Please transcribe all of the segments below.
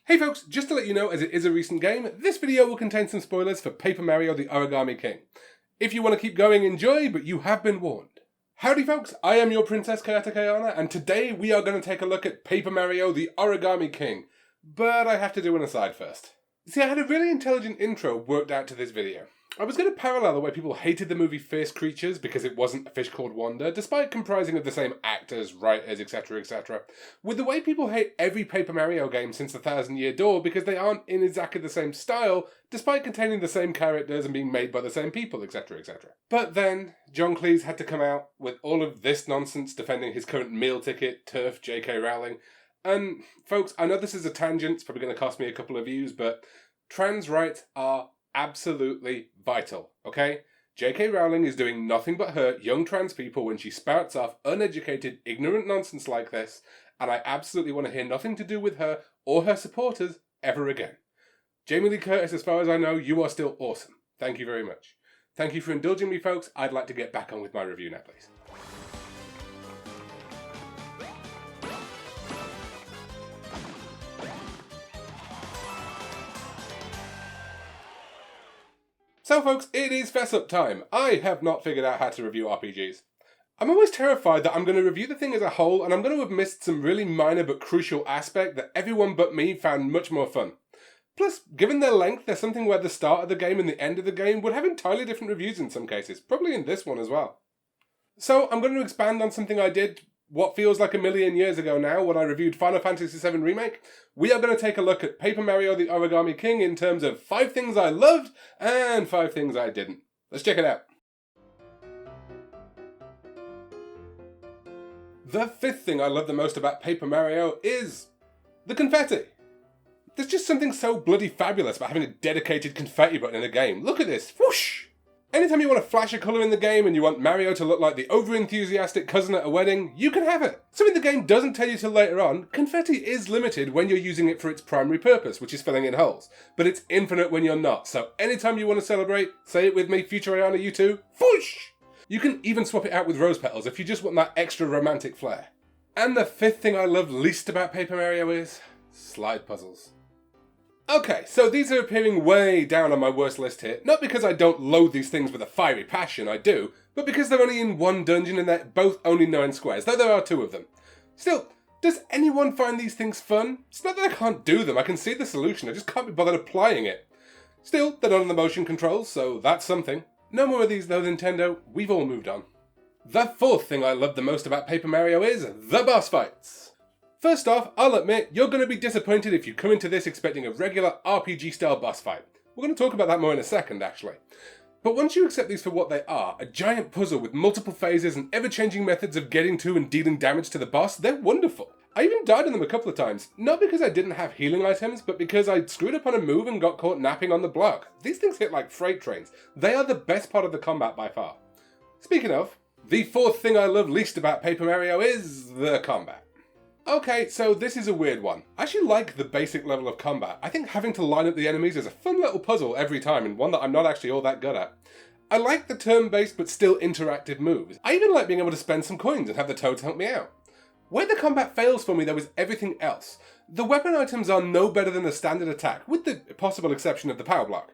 Hey folks, just to let you know, as it is a recent game, this video will contain some spoilers for Paper Mario the Origami King. If you want to keep going, enjoy, but you have been warned. Howdy folks, I am your Princess Ayana, and today we are going to take a look at Paper Mario the Origami King. But I have to do an aside first. See, I had a really intelligent intro worked out to this video. I was going to parallel the way people hated the movie Fierce Creatures because it wasn't A Fish Called Wanda, despite comprising of the same actors, writers, etc, etc, with the way people hate every Paper Mario game since the Thousand Year Door because they aren't in exactly the same style, despite containing the same characters and being made by the same people, etc, etc. But then, John Cleese had to come out with all of this nonsense defending his current meal ticket, turf, J.K. Rowling. And, folks, I know this is a tangent, it's probably going to cost me a couple of views, but trans rights are absolutely vital, okay? J.K. Rowling is doing nothing but hurt young trans people when she spouts off uneducated, ignorant nonsense like this, and I absolutely want to hear nothing to do with her or her supporters ever again. Jamie Lee Curtis, as far as I know, you are still awesome. Thank you very much. Thank you for indulging me, folks. I'd like to get back on with my review now, please. So folks, it is fess up time. I have not figured out how to review RPGs. I'm always terrified that I'm going to review the thing as a whole and I'm going to have missed some really minor but crucial aspect that everyone but me found much more fun. Plus, given their length, there's something where the start of the game and the end of the game would have entirely different reviews in some cases, probably in this one as well. So I'm going to expand on something I did what feels like a million years ago now when I reviewed Final Fantasy VII Remake. We are going to take a look at Paper Mario the Origami King in terms of 5 things I loved and 5 things I didn't. Let's check it out. The 5th thing I love the most about Paper Mario is the confetti. There's just something so bloody fabulous about having a dedicated confetti button in a game. Look at this. Whoosh! Anytime you want to flash a colour in the game and you want Mario to look like the over-enthusiastic cousin at a wedding, you can have it. Something the game doesn't tell you till later on, confetti is limited when you're using it for its primary purpose, which is filling in holes. But it's infinite when you're not, so anytime you want to celebrate, say it with me, future Ayana, you too, whoosh! You can even swap it out with rose petals if you just want that extra romantic flair. And the 5th thing I love least about Paper Mario is slide puzzles. Okay, so these are appearing way down on my worst list here, not because I don't loathe these things with a fiery passion, I do, but because they're only in one dungeon and they're both only 9 squares, though there are 2 of them. Still, does anyone find these things fun? It's not that I can't do them, I can see the solution, I just can't be bothered applying it. Still, they're not on the motion controls, so that's something. No more of these though, Nintendo, we've all moved on. The 4th thing I love the most about Paper Mario is the boss fights. First off, I'll admit, you're going to be disappointed if you come into this expecting a regular RPG-style boss fight. We're going to talk about that more in a second, actually. But once you accept these for what they are, a giant puzzle with multiple phases and ever-changing methods of getting to and dealing damage to the boss, they're wonderful. I even died in them a couple of times, not because I didn't have healing items, but because I screwed up on a move and got caught napping on the block. These things hit like freight trains. They are the best part of the combat by far. Speaking of, the 4th thing I love least about Paper Mario is the combat. Okay, so this is a weird one. I actually like the basic level of combat. I think having to line up the enemies is a fun little puzzle every time and one that I'm not actually all that good at. I like the turn-based but still interactive moves. I even like being able to spend some coins and have the toads help me out. Where the combat fails for me though is everything else. The weapon items are no better than a standard attack, with the possible exception of the power block.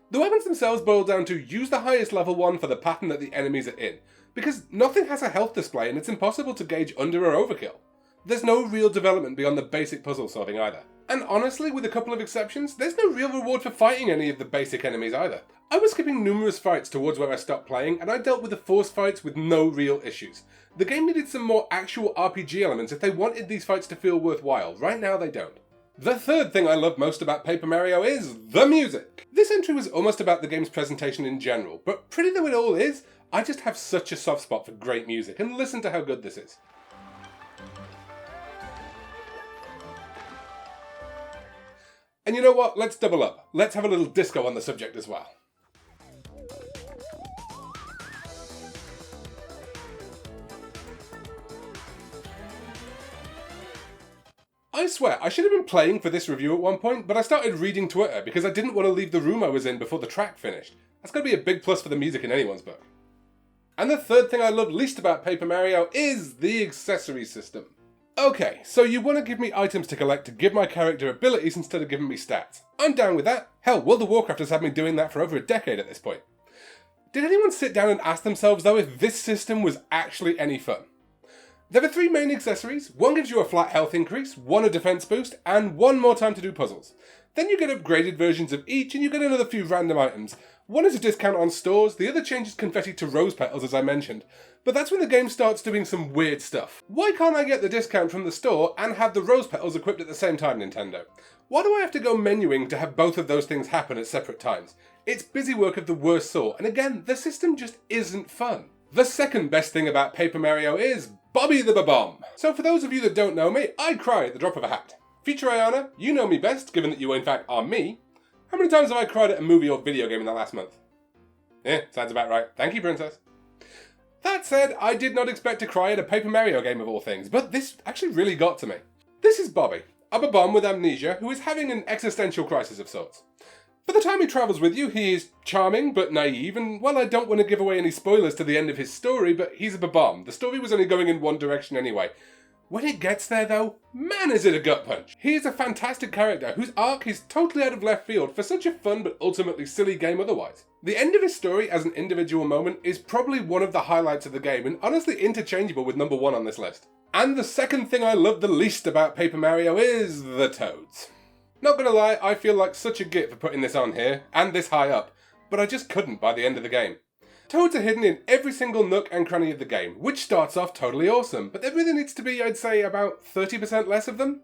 The weapons themselves boil down to use the highest level one for the pattern that the enemies are in, because nothing has a health display and it's impossible to gauge under or overkill. There's no real development beyond the basic puzzle solving either. And honestly, with a couple of exceptions, there's no real reward for fighting any of the basic enemies either. I was skipping numerous fights towards where I stopped playing, and I dealt with the forced fights with no real issues. The game needed some more actual RPG elements if they wanted these fights to feel worthwhile. Right now they don't. The 3rd thing I love most about Paper Mario is the music. This entry was almost about the game's presentation in general, but pretty though it all is, I just have such a soft spot for great music, and listen to how good this is. And you know what? Let's double up. Let's have a little disco on the subject as well. I swear, I should have been playing for this review at one point, but I started reading Twitter because I didn't want to leave the room I was in before the track finished. That's got to be a big plus for the music in anyone's book. And the 3rd thing I love least about Paper Mario is the accessory system. Okay, so you want to give me items to collect to give my character abilities instead of giving me stats. I'm down with that. Hell, World of Warcraft has had me doing that for over a decade at this point. Did anyone sit down and ask themselves though if this system was actually any fun? There are 3 main accessories. One gives you a flat health increase, one a defense boost, and one more time to do puzzles. Then you get upgraded versions of each and you get another few random items. One is a discount on stores, the other changes confetti to rose petals as I mentioned. But that's when the game starts doing some weird stuff. Why can't I get the discount from the store and have the rose petals equipped at the same time, Nintendo? Why do I have to go menuing to have both of those things happen at separate times? It's busy work of the worst sort, and again, the system just isn't fun. The second best thing about Paper Mario is Bobby the Ba-Bomb. So for those of you that don't know me, I cry at the drop of a hat. Future Ayana, you know me best, given that you in fact are me. How many times have I cried at a movie or video game in the last month? Sounds about right. Thank you, Princess. That said, I did not expect to cry at a Paper Mario game of all things, but this actually really got to me. This is Bobby, a Ba-Bomb with amnesia who is having an existential crisis of sorts. For the time he travels with you, he is charming but naive, and while I don't want to give away any spoilers to the end of his story, but he's a Ba-Bomb. The story was only going in one direction anyway. When it gets there though, man is it a gut punch. He is a fantastic character whose arc is totally out of left field for such a fun but ultimately silly game otherwise. The end of his story as an individual moment is probably one of the highlights of the game and honestly interchangeable with number 1 on this list. And the second thing I love the least about Paper Mario is the Toads. Not gonna lie, I feel like such a git for putting this on here, and this high up, but I just couldn't by the end of the game. Toads are hidden in every single nook and cranny of the game, which starts off totally awesome, but there really needs to be, I'd say, about 30% less of them.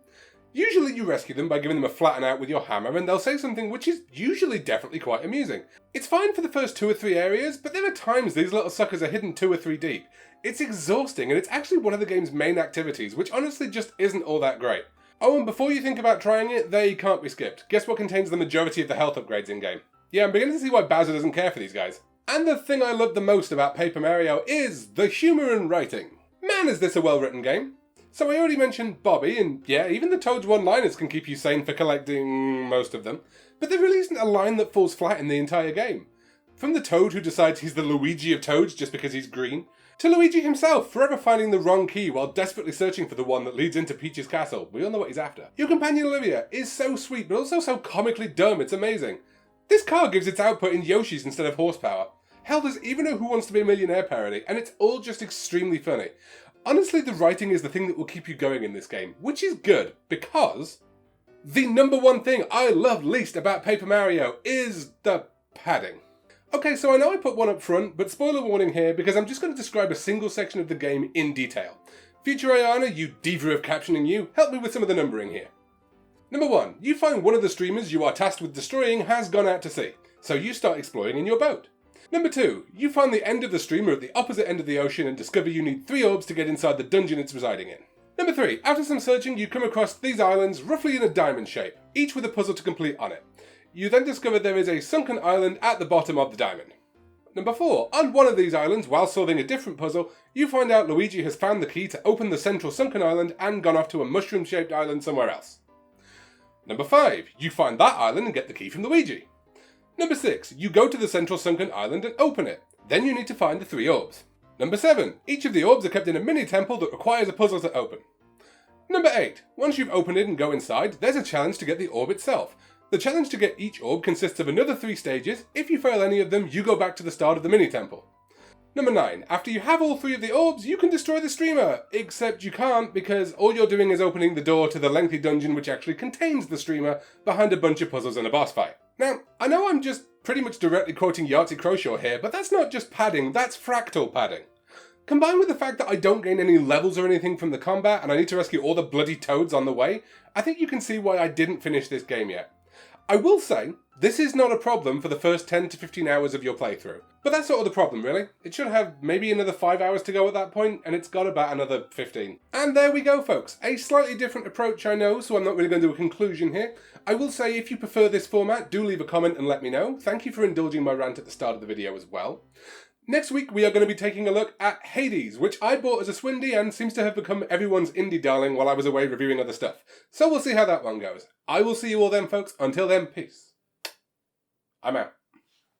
Usually you rescue them by giving them a flatten out with your hammer, and they'll say something which is usually definitely quite amusing. It's fine for the first 2 or 3 areas, but there are times these little suckers are hidden 2 or 3 deep. It's exhausting, and it's actually one of the game's main activities, which honestly just isn't all that great. Oh, and before you think about trying it, they can't be skipped. Guess what contains the majority of the health upgrades in-game? Yeah, I'm beginning to see why Bowser doesn't care for these guys. And the thing I love the most about Paper Mario is the humour and writing. Man, is this a well-written game. So I already mentioned Bobby, and yeah, even the Toad's one-liners can keep you sane for collecting most of them. But there really isn't a line that falls flat in the entire game. From the Toad who decides he's the Luigi of Toads just because he's green, to Luigi himself, forever finding the wrong key while desperately searching for the one that leads into Peach's castle. We all know what he's after. Your companion Olivia is so sweet, but also so comically dumb, it's amazing. This car gives its output in Yoshi's instead of horsepower. Hell, there's even a Who Wants to Be a Millionaire parody, and it's all just extremely funny. Honestly, the writing is the thing that will keep you going in this game, which is good, because the number 1 thing I love least about Paper Mario is the padding. Okay, so I know I put one up front, but spoiler warning here because I'm just going to describe a single section of the game in detail. Future Ayana, you diva of captioning you, help me with some of the numbering here. Number 1, you find one of the streamers you are tasked with destroying has gone out to sea, so you start exploring in your boat. Number 2, you find the end of the streamer at the opposite end of the ocean and discover you need 3 orbs to get inside the dungeon it's residing in. Number 3, after some searching you come across these islands roughly in a diamond shape, each with a puzzle to complete on it. You then discover there is a sunken island at the bottom of the diamond. Number 4, on one of these islands, while solving a different puzzle, you find out Luigi has found the key to open the central sunken island and gone off to a mushroom-shaped island somewhere else. Number 5, you find that island and get the key from Luigi. Number 6, you go to the central sunken island and open it. Then you need to find the 3 orbs. Number 7, each of the orbs are kept in a mini temple that requires a puzzle to open. Number 8, once you've opened it and go inside, there's a challenge to get the orb itself. The challenge to get each orb consists of another 3 stages. If you fail any of them, you go back to the start of the mini-temple. Number 9. After you have all 3 of the orbs, you can destroy the streamer. Except you can't, because all you're doing is opening the door to the lengthy dungeon which actually contains the streamer behind a bunch of puzzles and a boss fight. Now, I know I'm just pretty much directly quoting Yahtzee Croshaw here, but that's not just padding, that's fractal padding. Combined with the fact that I don't gain any levels or anything from the combat, and I need to rescue all the bloody toads on the way, I think you can see why I didn't finish this game yet. I will say, this is not a problem for the first 10 to 15 hours of your playthrough. But that's sort of the problem, really. It should have maybe another 5 hours to go at that point, and it's got about another 15. And there we go, folks. A slightly different approach, I know, so I'm not really going to do a conclusion here. I will say, if you prefer this format, do leave a comment and let me know. Thank you for indulging my rant at the start of the video as well. Next week, we are going to be taking a look at Hades, which I bought as a Swindy and seems to have become everyone's indie darling while I was away reviewing other stuff. So we'll see how that one goes. I will see you all then, folks. Until then, peace. I'm out.